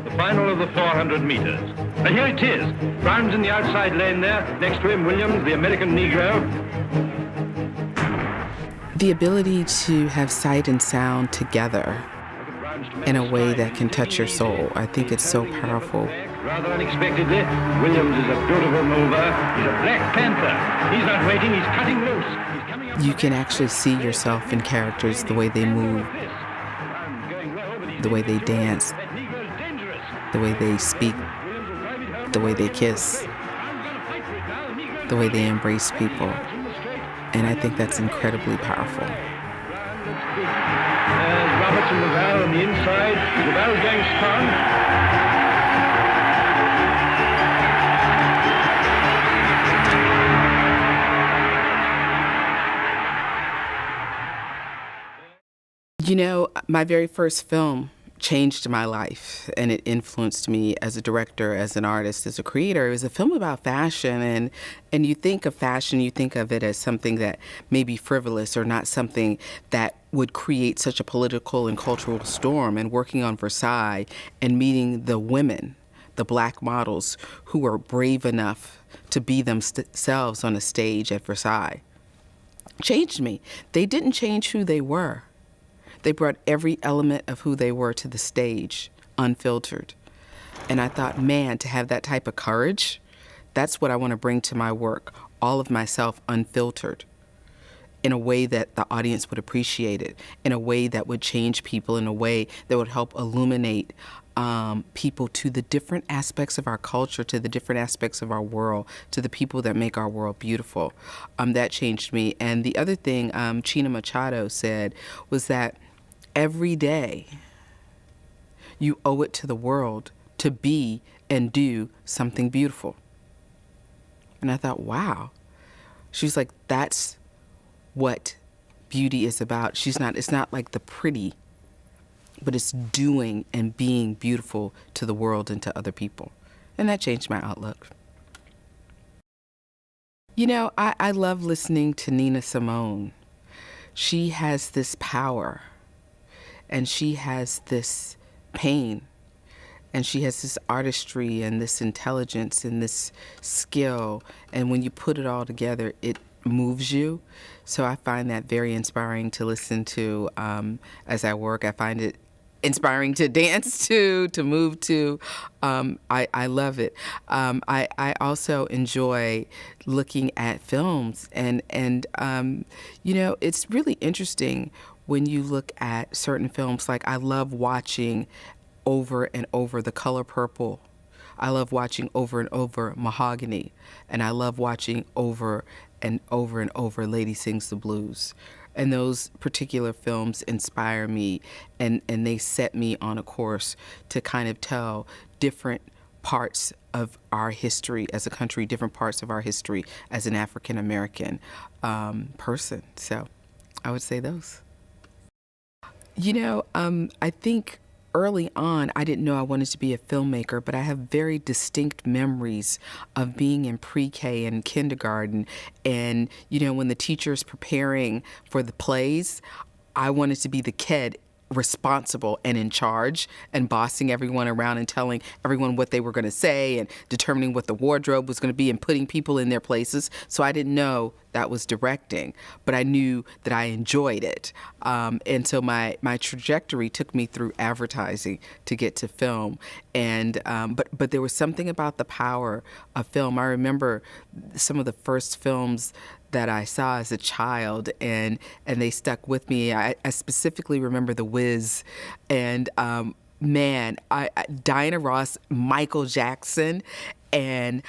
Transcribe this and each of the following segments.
the final of the 400 meters. And here it is. Brown's in the outside lane there. Next to him, Williams, the American Negro. The ability to have sight and sound together in a way that can touch your soul, I think it's so powerful. Rather unexpectedly, Williams is a beautiful mover. He's a Black Panther. He's not waiting, he's cutting loose. He's coming up. You can actually see yourself in characters, the way they move, the way they dance, the way they speak, the way they kiss, the way they embrace people. And I think that's incredibly powerful. Roberts and Laval on the inside. Laval's going strong. You know, my very first film changed my life, and it influenced me as a director, as an artist, as a creator. It was a film about fashion, and you think of fashion, you think of it as something that may be frivolous or not something that would create such a political and cultural storm. And working on Versailles and meeting the women, the Black models who were brave enough to be themselves on a stage at Versailles changed me. They didn't change who they were. They brought every element of who they were to the stage, unfiltered. And I thought, man, to have that type of courage, that's what I want to bring to my work, all of myself unfiltered, in a way that the audience would appreciate it, in a way that would change people, in a way that would help illuminate people to the different aspects of our culture, to the different aspects of our world, to the people that make our world beautiful. That changed me. And the other thing China Machado said was that every day you owe it to the world to be and do something beautiful. And I thought, wow. She's like, that's what beauty is about. It's not like the pretty, but it's doing and being beautiful to the world and to other people. And that changed my outlook. You know, I love listening to Nina Simone. She has this power, and she has this pain, and she has this artistry and this intelligence and this skill. And when you put it all together, it moves you. So I find that very inspiring to listen to as I work. I find it inspiring to dance to move to. I love it. I also enjoy looking at films, and you know, it's really interesting when you look at certain films. Like, I love watching over and over The Color Purple. I love watching over and over Mahogany, and I love watching over and over Lady Sings the Blues. And those particular films inspire me, and they set me on a course to kind of tell different parts of our history as a country, different parts of our history as an African American person. So I would say those. You know, I think early on, I didn't know I wanted to be a filmmaker, but I have very distinct memories of being in pre-K and kindergarten. And, you know, when the teacher's preparing for the plays, I wanted to be the kid responsible and in charge and bossing everyone around and telling everyone what they were going to say and determining what the wardrobe was going to be and putting people in their places. So I didn't know that was directing, but I knew that I enjoyed it. And so my trajectory took me through advertising to get to film. And but there was something about the power of film. I remember some of the first films that I saw as a child, and they stuck with me. I specifically remember The Wiz, and man, Diana Ross, Michael Jackson, and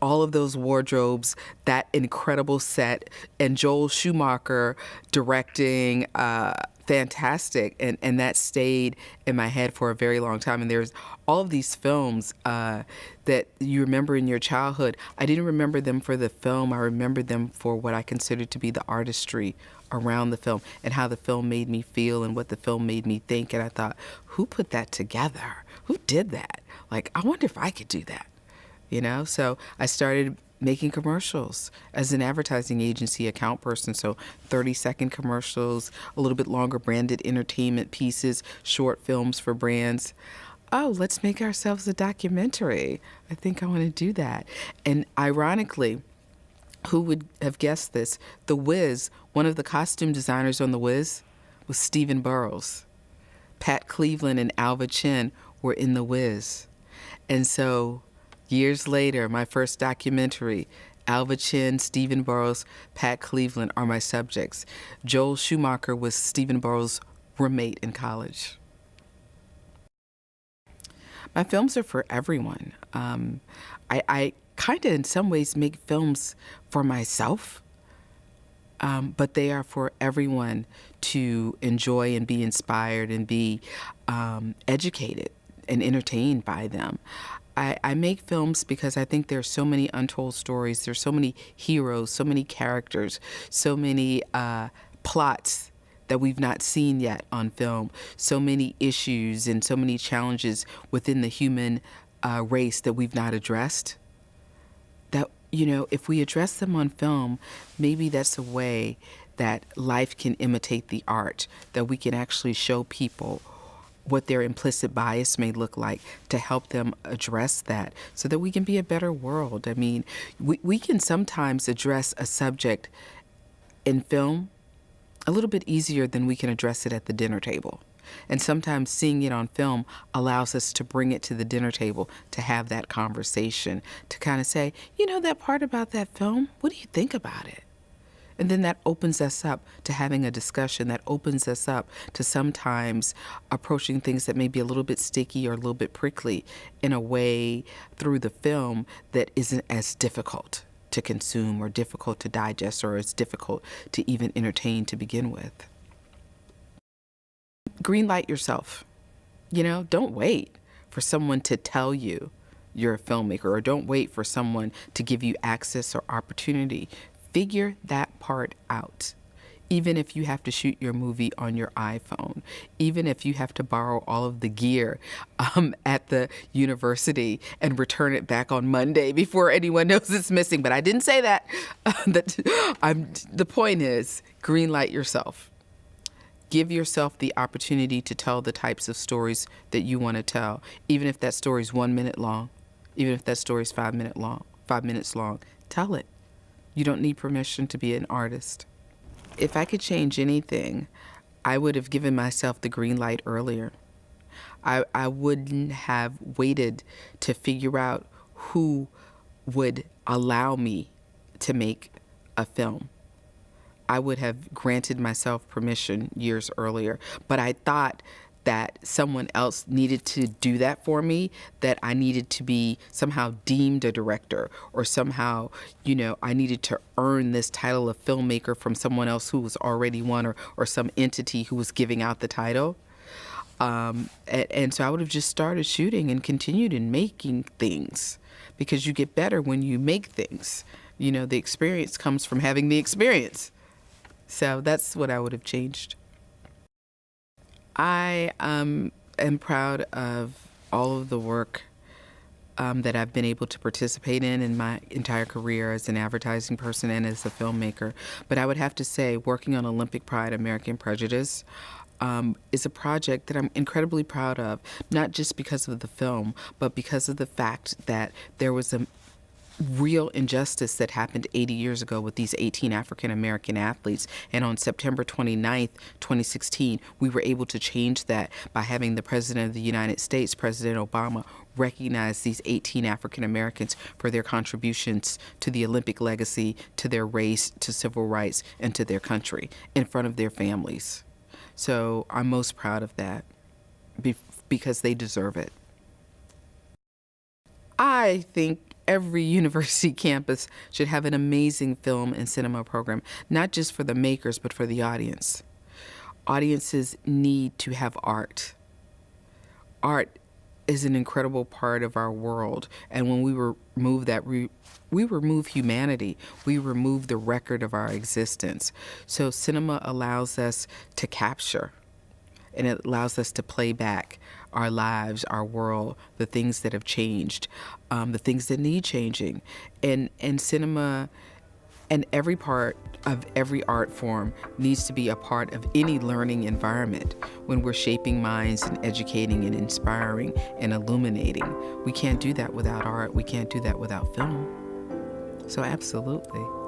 all of those wardrobes, that incredible set, and Joel Schumacher directing, fantastic, and that stayed in my head for a very long time. And there's all of these films that you remember in your childhood. I didn't remember them for the film. I remember them for what I considered to be the artistry around the film and how the film made me feel and what the film made me think. And I thought, who put that together? Who did that? Like, I wonder if I could do that, you know? So I started making commercials as an advertising agency account person. So 30-second commercials, a little bit longer branded entertainment pieces, short films for brands. oh, let's make ourselves a documentary. I think I want to do that. And ironically, who would have guessed this? The Wiz, one of the costume designers on The Wiz, was Stephen Burrows. Pat Cleveland and Alva Chen were in The Wiz. And so years later, my first documentary, Alva Chen, Stephen Burrows, Pat Cleveland are my subjects. Joel Schumacher was Stephen Burrows' roommate in college. My films are for everyone. I kind of, in some ways, make films for myself, but they are for everyone to enjoy and be inspired and be educated and entertained by them. I make films because I think there's so many untold stories. There's so many heroes, so many characters, so many plots that we've not seen yet on film, so many issues and so many challenges within the human race that we've not addressed. That, you know, if we address them on film, maybe that's a way that life can imitate the art, that we can actually show people what their implicit bias may look like to help them address that so that we can be a better world. I mean, we can sometimes address a subject in film a little bit easier than we can address it at the dinner table. And sometimes seeing it on film allows us to bring it to the dinner table to have that conversation, to kind of say, you know, that part about that film, what do you think about it? And then that opens us up to having a discussion, that opens us up to sometimes approaching things that may be a little bit sticky or a little bit prickly in a way through the film that isn't as difficult to consume or difficult to digest or as difficult to even entertain to begin with. Greenlight yourself. You know, don't wait for someone to tell you you're a filmmaker, or don't wait for someone to give you access or opportunity. Figure that part out. Even if you have to shoot your movie on your iPhone, even if you have to borrow all of the gear at the university and return it back on Monday before anyone knows it's missing. But I didn't say that. The point is, greenlight yourself. Give yourself the opportunity to tell the types of stories that you want to tell, even if that story is 1 minute long, even if that story is 5 minutes long. Tell it. You don't need permission to be an artist. If I could change anything, I would have given myself the green light earlier. I wouldn't have waited to figure out who would allow me to make a film. I would have granted myself permission years earlier, but I thought that someone else needed to do that for me, that I needed to be somehow deemed a director, or somehow, you know, I needed to earn this title of filmmaker from someone else who was already one, or some entity who was giving out the title. And so I would have just started shooting and continued in making things, because you get better when you make things. You know, the experience comes from having the experience. So that's what I would have changed. I am proud of all of the work that I've been able to participate in my entire career as an advertising person and as a filmmaker. But I would have to say, working on Olympic Pride, American Prejudice, is a project that I'm incredibly proud of, not just because of the film, but because of the fact that there was a real injustice that happened 80 years ago with these 18 African American athletes. And on September 29th, 2016, we were able to change that by having the President of the United States, President Obama, recognize these 18 African Americans for their contributions to the Olympic legacy, to their race, to civil rights, and to their country in front of their families. So I'm most proud of that because they deserve it. I think every university campus should have an amazing film and cinema program, not just for the makers, but for the audience. Audiences need to have art. Art is an incredible part of our world, and when we remove that, we remove humanity. We remove the record of our existence. So cinema allows us to capture, and it allows us to play back our lives, our world, the things that have changed, the things that need changing. And cinema And every part of every art form needs to be a part of any learning environment when we're shaping minds and educating and inspiring and illuminating. We can't do that without art. We can't do that without film. So absolutely.